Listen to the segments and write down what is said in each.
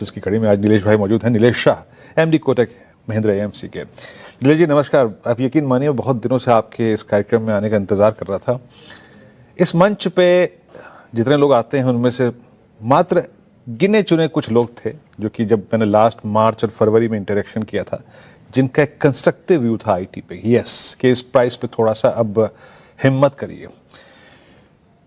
इसकी कड़ी में आज नीलेश भाई मौजूद हैं। नीलेश शाह, एमडी कोटक महिंद्रा एएमसी के। नीलेश जी नमस्कार। आप यकीन मानिए बहुत दिनों से आपके इस कार्यक्रम में आने का इंतज़ार कर रहा था। इस मंच पे जितने लोग आते हैं उनमें से मात्र गिने चुने कुछ लोग थे जो कि जब मैंने लास्ट मार्च और फरवरी में इंटरेक्शन किया था, जिनका एक कंस्ट्रक्टिव व्यू था आईटी पे, यस कि इस प्राइस पे थोड़ा सा अब हिम्मत करिए।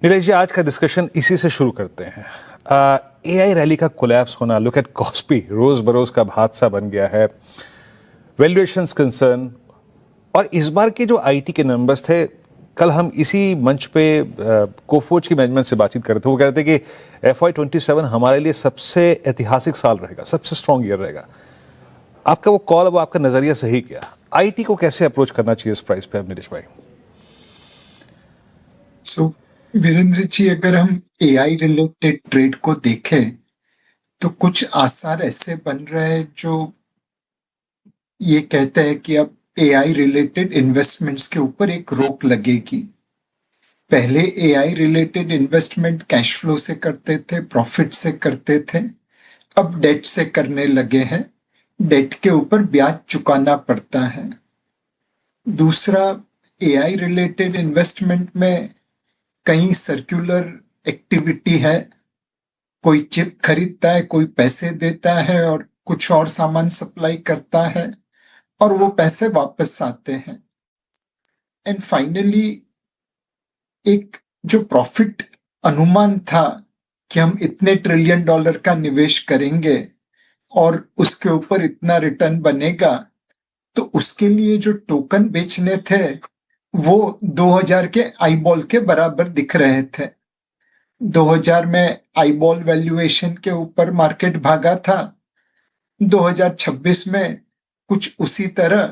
नीलेश जी आज का डिस्कशन इसी से शुरू करते हैं। एआई रैली का कोलैप्स होना, लुक एट कॉस्पी, रोज बरोज का हादसा बन गया है, वैल्यूएशंस कंसर्न, और इस बार के जो आईटी के नंबर्स थे, कल हम इसी मंच पे कोफोज की मैनेजमेंट से बातचीत कर रहे थे। वो कह रहे थे कि FY27 हमारे लिए सबसे ऐतिहासिक साल रहेगा, सबसे स्ट्रॉन्ग ईयर रहेगा। आपका वो कॉल, वो आपका नजरिया सही क्या? आईटी को कैसे अप्रोच करना चाहिए इस प्राइस पे, नीलेश भाई? वीरेंद्र जी, अगर हम एआई रिलेटेड ट्रेड को देखें तो कुछ आसार ऐसे बन रहे हैं जो ये कहते हैं कि अब एआई रिलेटेड इन्वेस्टमेंट्स के ऊपर एक रोक लगेगी। पहले AI related investment cash flow से करते थे, प्रॉफिट से करते थे, अब डेट से करने लगे हैं। डेट के ऊपर ब्याज चुकाना पड़ता है। दूसरा, एआई रिलेटेड इन्वेस्टमेंट में कई सर्कुलर एक्टिविटी है। कोई चिप खरीदता है, कोई पैसे देता है और कुछ और सामान सप्लाई करता है और वो पैसे वापस आते हैं। एंड फाइनली एक जो प्रॉफिट अनुमान था कि हम इतने ट्रिलियन डॉलर का निवेश करेंगे और उसके ऊपर इतना रिटर्न बनेगा, तो उसके लिए जो टोकन बेचने थे वो 2000 के आईबॉल के बराबर दिख रहे थे। 2000 में आईबॉल वैल्यूएशन के ऊपर मार्केट भागा था। 2026 में कुछ उसी तरह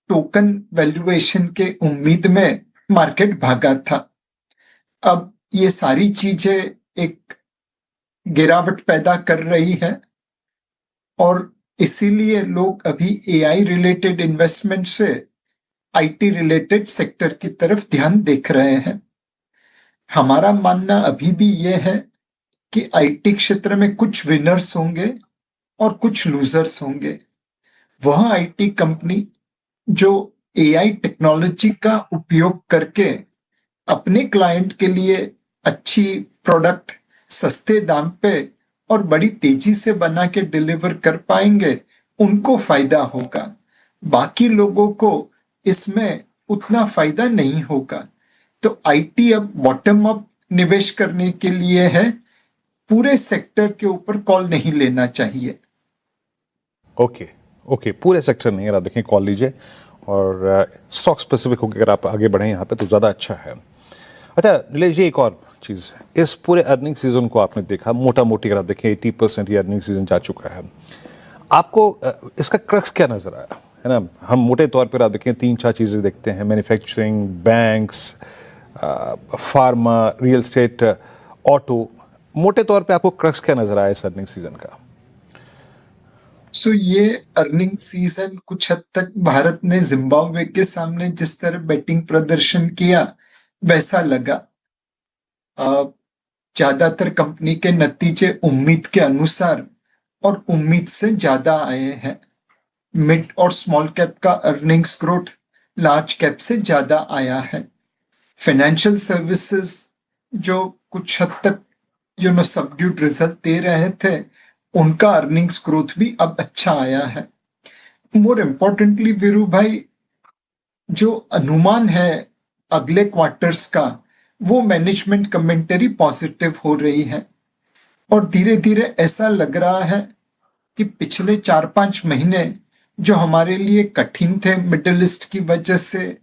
टोकन वैल्यूएशन के उम्मीद में मार्केट भागा था। अब ये सारी चीजें एक गिरावट पैदा कर रही है और इसीलिए लोग अभी एआई रिलेटेड इन्वेस्टमेंट से आईटी रिलेटेड सेक्टर की तरफ ध्यान देख रहे हैं। हमारा मानना अभी भी यह है कि आईटी क्षेत्र में कुछ विनर्स होंगे और कुछ लूजर्स होंगे। वह आईटी कंपनी जो एआई टेक्नोलॉजी का उपयोग करके अपने क्लाइंट के लिए अच्छी प्रोडक्ट सस्ते दाम पे और बड़ी तेजी से बना के डिलीवर कर पाएंगे, उनको फायदा होगा। बाकी लोगों को इसमें उतना फायदा नहीं होगा। तो आईटी अब बॉटम अप निवेश करने के लिए है, पूरे सेक्टर के ऊपर कॉल नहीं लेना चाहिए। ओके, पूरे सेक्टर नहीं है, आप देखें कॉल लीजिए और स्टॉक स्पेसिफिक होकर अगर आप आगे बढ़ें यहाँ पे तो ज़्यादा अच्छा है। अच्छा नीलेश जी, एक और चीज़, इस पूरे अर्निंग सीजन को आपने देखा, मोटा मोटी अगर आप देखें 80% ये अर्निंग सीजन जा चुका है। आपको इसका क्रक्स क्या नज़र आया है ना? हम मोटे तौर पर आप देखें 3-4 चीज़ें देखते हैं, manufacturing, banks, pharma, real estate, auto. मोटे तौर पे आपको क्रक्स क्या नजर आया इस अर्निंग सीजन का? ये अर्निंग सीजन कुछ हद तक भारत ने जिम्बाब्वे के सामने जिस तरह बैटिंग प्रदर्शन किया वैसा लगा। ज्यादातर कंपनी के नतीजे उम्मीद के अनुसार और उम्मीद से ज्यादा आए हैं। मिड और स्मॉल कैप का अर्निंग्स ग्रोथ लार्ज कैप से ज्यादा आया है। फाइनेंशियल सर्विसेज जो कुछ हद तक सबड्यूड रिजल्ट दे रहे थे, उनका अर्निंग्स ग्रोथ भी अब अच्छा आया है। मोर इम्पोर्टेंटली वीरू भाई, जो अनुमान है अगले क्वार्टर्स का, वो मैनेजमेंट कमेंटरी पॉजिटिव हो रही है और धीरे धीरे ऐसा लग रहा है कि पिछले 4-5 महीने जो हमारे लिए कठिन थे मिडिल ईस्ट की वजह से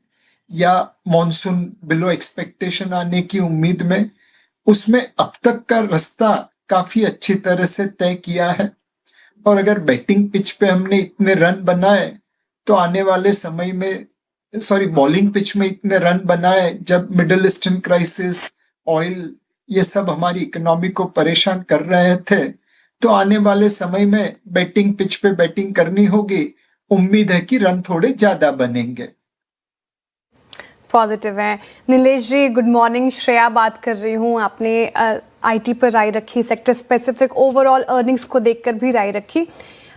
या मॉनसून बिलो एक्सपेक्टेशन आने की उम्मीद में, उसमें अब तक का रास्ता काफी अच्छी तरह से तय किया है। और अगर बैटिंग पिच पे हमने इतने रन बनाए तो आने वाले समय में, बॉलिंग पिच में इतने रन बनाए जब मिडिल ईस्टर्न क्राइसिस, ऑयल, ये सब हमारी इकोनॉमी को परेशान कर रहे थे, तो आने वाले समय में बैटिंग पिच पे बैटिंग करनी होगी। उम्मीद है कि रन थोड़े ज्यादा बनेंगे। पॉजिटिव है। नीलेश जी गुड मॉर्निंग, श्रेया बात कर रही हूँ। आपने आईटी पर राय रखी, सेक्टर स्पेसिफिक ओवरऑल अर्निंग्स को देखकर भी राय रखी।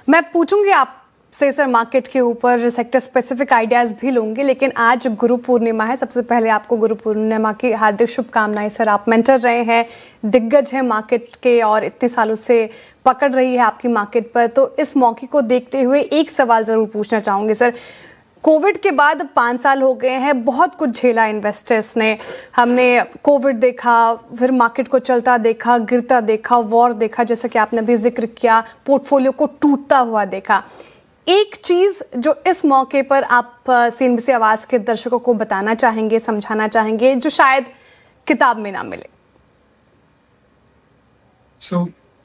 मैं पूछूंगी आपसे सर मार्केट के ऊपर, सेक्टर स्पेसिफिक आइडियाज़ भी लूंगी, लेकिन आज गुरु पूर्णिमा है। सबसे पहले आपको गुरु पूर्णिमा की हार्दिक शुभकामनाएं सर। आप मेंटर रहे हैं, दिग्गज हैं मार्केट के और इतने सालों से पकड़ रही है आपकी मार्केट पर, तो इस मौके को देखते हुए एक सवाल ज़रूर पूछना चाहूँगी सर। कोविड के बाद 5 साल हो गए हैं, बहुत कुछ झेला इन्वेस्टर्स ने। हमने कोविड देखा, फिर मार्केट को चलता देखा, गिरता देखा, वॉर देखा, जैसा कि आपने भी जिक्र किया, पोर्टफोलियो को टूटता हुआ देखा। एक चीज़ जो इस मौके पर आप सीएनबीसी आवाज़ के दर्शकों को बताना चाहेंगे, समझाना चाहेंगे, जो शायद किताब में ना मिले।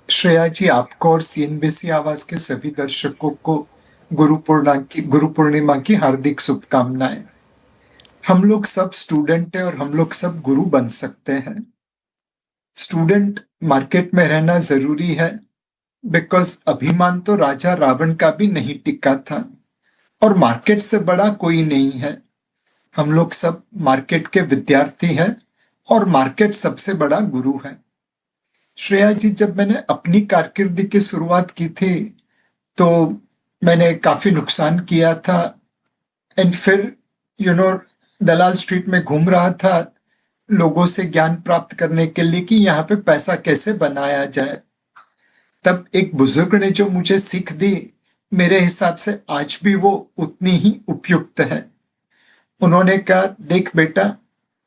श्रेया जी, आपको और सीएनबीसी आवाज के सभी दर्शकों को गुरु पूर्णिमा की हार्दिक शुभकामनाएं। हम लोग सब स्टूडेंट हैं और हम लोग सब गुरु बन सकते हैं। स्टूडेंट मार्केट में रहना जरूरी है, बिकॉज अभिमान तो राजा रावण का भी नहीं टिका था और मार्केट से बड़ा कोई नहीं है। हम लोग सब मार्केट के विद्यार्थी हैं और मार्केट सबसे बड़ा गुरु है। श्रेया जी, जब मैंने अपनी कारकिर्दी की शुरुआत की थी तो मैंने काफी नुकसान किया था एंड फिर दलाल स्ट्रीट में घूम रहा था लोगों से ज्ञान प्राप्त करने के लिए कि यहाँ पे पैसा कैसे बनाया जाए। तब एक बुजुर्ग ने जो मुझे सीख दी, मेरे हिसाब से आज भी वो उतनी ही उपयुक्त है। उन्होंने कहा, देख बेटा,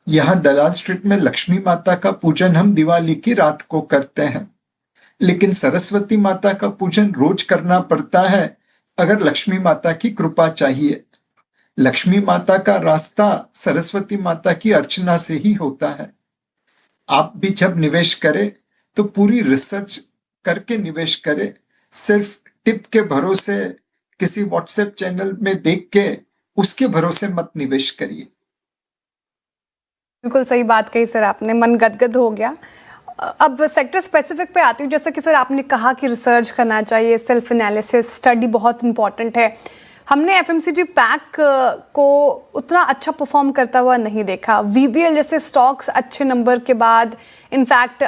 यहाँ दलाल स्ट्रीट में लक्ष्मी माता का पूजन हम दिवाली की रात को करते हैं, लेकिन सरस्वती माता का पूजन रोज करना पड़ता है अगर लक्ष्मी माता की कृपा चाहिए। लक्ष्मी माता का रास्ता सरस्वती माता की अर्चना से ही होता है। आप भी जब निवेश करें तो पूरी रिसर्च करके निवेश करें। सिर्फ टिप के भरोसे किसी व्हाट्सएप चैनल में देख के उसके भरोसे मत निवेश करिए। बिल्कुल सही बात कही सर आपने, मन गदगद हो गया। अब सेक्टर स्पेसिफिक पे आती हूँ। जैसा कि सर आपने कहा कि रिसर्च करना चाहिए, सेल्फ एनालिसिस, स्टडी बहुत इंपॉर्टेंट है। हमने एफएमसीजी पैक को उतना अच्छा परफॉर्म करता हुआ नहीं देखा। वीबीएल जैसे स्टॉक्स अच्छे नंबर के बाद, इनफैक्ट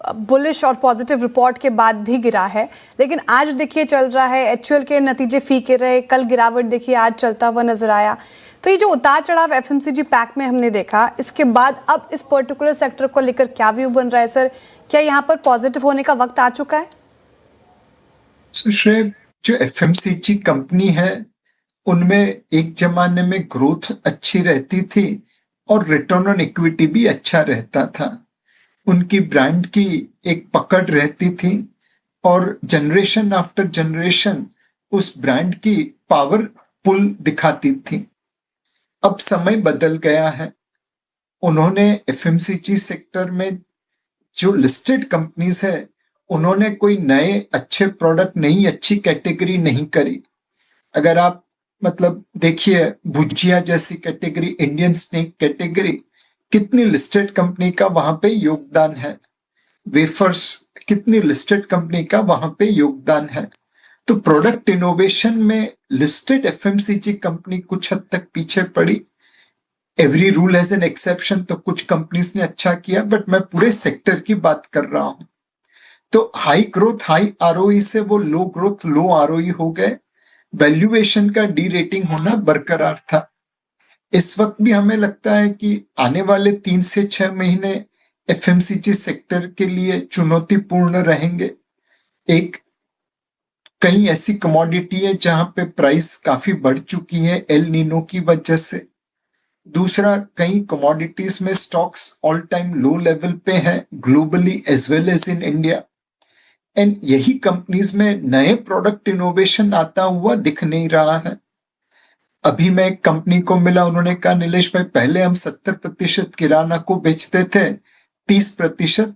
बुलिश और पॉजिटिव रिपोर्ट के बाद भी गिरा है, लेकिन आज देखिए चल रहा है। एचयूएल के नतीजे फीके रहे, कल गिरावट देखिए आज चलता हुआ नजर आया। तो ये जो उतार चढ़ाव एफएमसीजी पैक में हमने देखा, इसके बाद अब इस पर्टिकुलर सेक्टर को लेकर क्या व्यू बन रहा है सर? क्या यहाँ पर पॉजिटिव होने का वक्त आ चुका है? श्रेय, जो एफएमसीजी कंपनी है उनमें एक जमाने में ग्रोथ अच्छी रहती थी और रिटर्न ऑन इक्विटी भी अच्छा रहता था। उनकी ब्रांड की एक पकड़ रहती थी और जनरेशन आफ्टर जनरेशन उस ब्रांड की पावर पुल दिखाती थी। अब समय बदल गया है। उन्होंने एफएमसीजी सेक्टर में जो लिस्टेड कंपनीज है, उन्होंने कोई नए अच्छे प्रोडक्ट, नई अच्छी कैटेगरी नहीं करी। अगर आप देखिए, भुजिया जैसी कैटेगरी, इंडियन स्नैक कैटेगरी, कितनी लिस्टेड कंपनी का वहां पे योगदान है। वेफर्स, कितनी लिस्टेड कंपनी का वहां पे योगदान है। तो प्रोडक्ट इनोवेशन में लिस्टेड एफएमसीजी कंपनी कुछ हद तक पीछे पड़ी। Every rule has an exception, तो कुछ कंपनीज ने अच्छा किया, बट मैं पूरे सेक्टर की बात कर रहा हूं। तो हाई ग्रोथ हाई आरओई से वो लो ग्रोथ लो आरओई हो गए। वैल्यूएशन का डी रेटिंग होना बरकरार था। इस वक्त भी हमें लगता है कि आने वाले 3 से 6 महीने एफएमसीजी सेक्टर के लिए चुनौतीपूर्ण रहेंगे। एक, कई ऐसी कमोडिटी है जहां पे प्राइस काफी बढ़ चुकी है एल नीनो की वजह से। दूसरा, कई कमोडिटीज में stocks all time low level पे है, globally as well as in India. And यही कंपनीज में नए प्रोडक्ट इनोवेशन आता हुआ दिख नहीं रहा है। अभी मैं एक कंपनी को मिला, उन्होंने कहा, नीलेश भाई, पहले हम 70% किराना को बेचते थे, 30%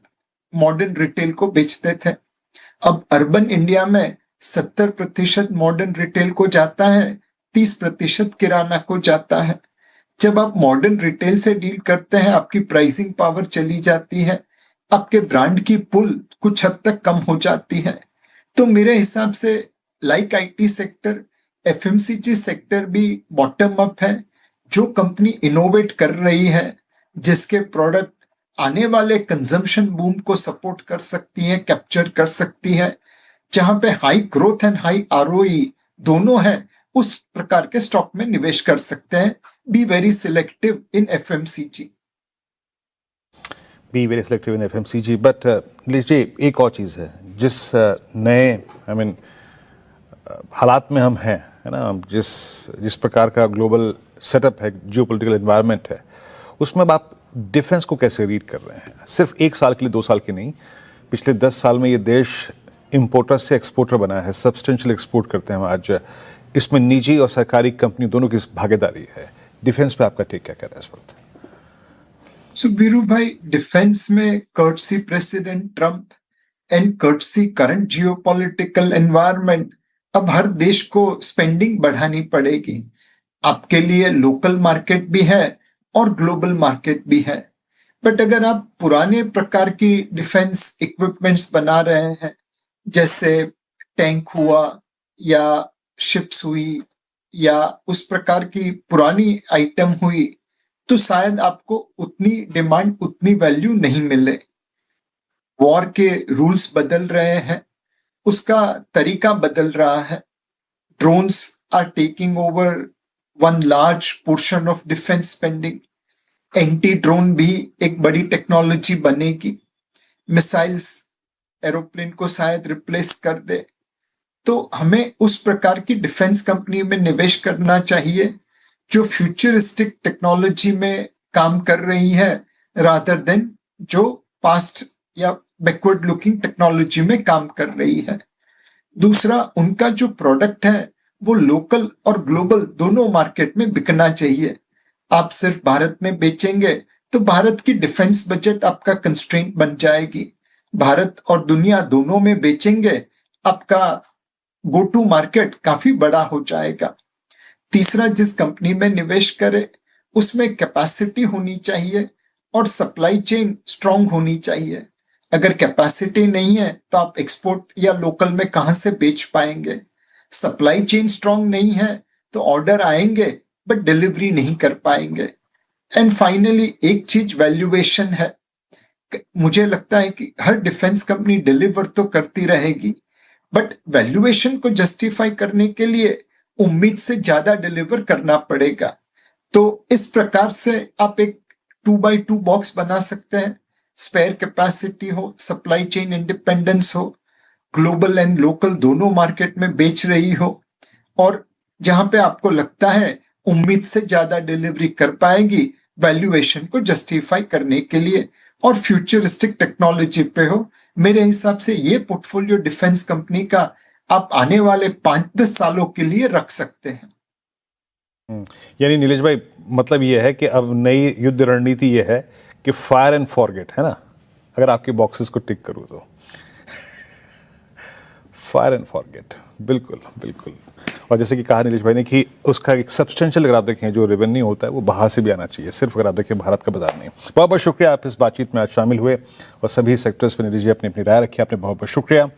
मॉडर्न रिटेल को बेचते थे। अब अर्बन इंडिया में 70% मॉडर्न रिटेल को जाता है, 30% किराना को जाता है। जब आप मॉडर्न रिटेल से डील करते हैं, आपकी प्राइसिंग पावर चली जाती है, आपके ब्रांड की पुल कुछ हद तक कम हो जाती है। तो मेरे हिसाब से like IT sector, FMCG sector भी बॉटम अप है। जो कंपनी इनोवेट कर रही है, जिसके प्रोडक्ट आने वाले कंजम्पशन बूम को सपोर्ट कर सकती हैं, कैप्चर कर सकती हैं, जहां पे high growth and high ROE दोनों है, उस प्रकार के स्टॉक में निवेश कर सकते हैं. Be very selective in FMCG. Be very selective in FMCG. But लीजिए एक और चीज़ है, जिस नए हालात में हम हैं, है ना, जिस प्रकार का ग्लोबल सेटअप है, जियोपॉलिटिकल एनवायरनमेंट है, उसमें अब आप डिफेंस को कैसे रीड कर रहे हैं? सिर्फ 1 साल के लिए, 2 साल की नहीं, पिछले 10 साल में ये देश इंपोर्टर से एक्सपोर्टर बना है, सब्सटेंशियल एक्सपोर्ट करते हैं आज. इसमें निजी और सरकारी कंपनी दोनों की भागीदारी है. डिफेंस पे आपका टेक क्या कह रहा है इस वक्त? सो वीरू भाई, डिफेंस में courtesy president Trump and courtesy current geopolitical environment, अब हर देश को स्पेंडिंग बढ़ानी पड़ेगी. आपके लिए लोकल मार्केट भी है और ग्लोबल मार्केट भी है. बट अगर आप पुराने प्रकार की डिफेंस इक्विपमेंट्स बना रहे हैं, जैसे टैंक हुआ या शिप्स हुई या उस प्रकार की पुरानी आइटम हुई, तो शायद आपको उतनी डिमांड, उतनी वैल्यू नहीं मिले. वॉर के रूल्स बदल रहे हैं, उसका तरीका बदल रहा है. Drones are taking over one large portion of defence spending. Anti drone भी एक बड़ी टेक्नोलॉजी बनेगी. मिसाइल्स एरोप्लेन को शायद रिप्लेस कर दे. तो हमें उस प्रकार की डिफेंस कंपनी में निवेश करना चाहिए जो फ्यूचरिस्टिक टेक्नोलॉजी में काम कर रही है, रादर देन जो पास्ट या बैकवर्ड लुकिंग टेक्नोलॉजी में काम कर रही है. दूसरा, उनका जो प्रोडक्ट है वो लोकल और ग्लोबल दोनों मार्केट में बिकना चाहिए. आप सिर्फ भारत में बेचेंगे तो भारत की डिफेंस बजट आपका कंस्ट्रेंट बन जाएगी. भारत और दुनिया दोनों में बेचेंगे, आपका गो टू मार्केट काफी बड़ा हो जाएगा. तीसरा, जिस कंपनी में निवेश करें उसमें कैपेसिटी होनी चाहिए और सप्लाई चेन स्ट्रांग होनी चाहिए. अगर कैपेसिटी नहीं है तो आप एक्सपोर्ट या लोकल में कहां से बेच पाएंगे? सप्लाई चेन स्ट्रांग नहीं है तो ऑर्डर आएंगे बट डिलीवरी नहीं कर पाएंगे. एंड फाइनली एक चीज वैल्यूएशन है. मुझे लगता है कि हर डिफेंस कंपनी डिलीवर तो करती रहेगी, बट वैल्यूएशन को जस्टिफाई करने के लिए उम्मीद से ज्यादा डिलीवर करना पड़ेगा. तो इस प्रकार से आप एक 2x2 बॉक्स बना सकते हैं. स्पेयर कैपेसिटी हो, सप्लाई चेन इंडिपेंडेंस हो, ग्लोबल एंड लोकल दोनों मार्केट में बेच रही हो, और जहां पे आपको लगता है उम्मीद से ज्यादा डिलीवरी कर पाएगी वैल्यूएशन को जस्टिफाई करने के लिए, और फ्यूचरिस्टिक टेक्नोलॉजी पे हो. मेरे हिसाब से ये पोर्टफोलियो डिफेंस कंपनी का आप आने वाले 5-10 सालों के लिए रख सकते हैं. यानी नीलेश भाई, मतलब ये है कि अब नई युद्ध रणनीति ये है कि फायर एंड फॉरगेट, है ना, अगर आपके बॉक्सेस को टिक करूँ तो फायर एंड फॉरगेट. बिल्कुल बिल्कुल. और जैसे कि कहा नीलेश भाई ने कि उसका एक सब्सटेंशियल, अगर आप देखें, जो रेवेन्यू होता है वो बाहर से भी आना चाहिए, सिर्फ अगर आप देखें भारत का बाजार नहीं. बहुत बहुत शुक्रिया, आप इस बातचीत में आज शामिल हुए और सभी सेक्टर्स पर नीलेश जी अपनी अपनी राय रखी. आपने बहुत बहुत शुक्रिया.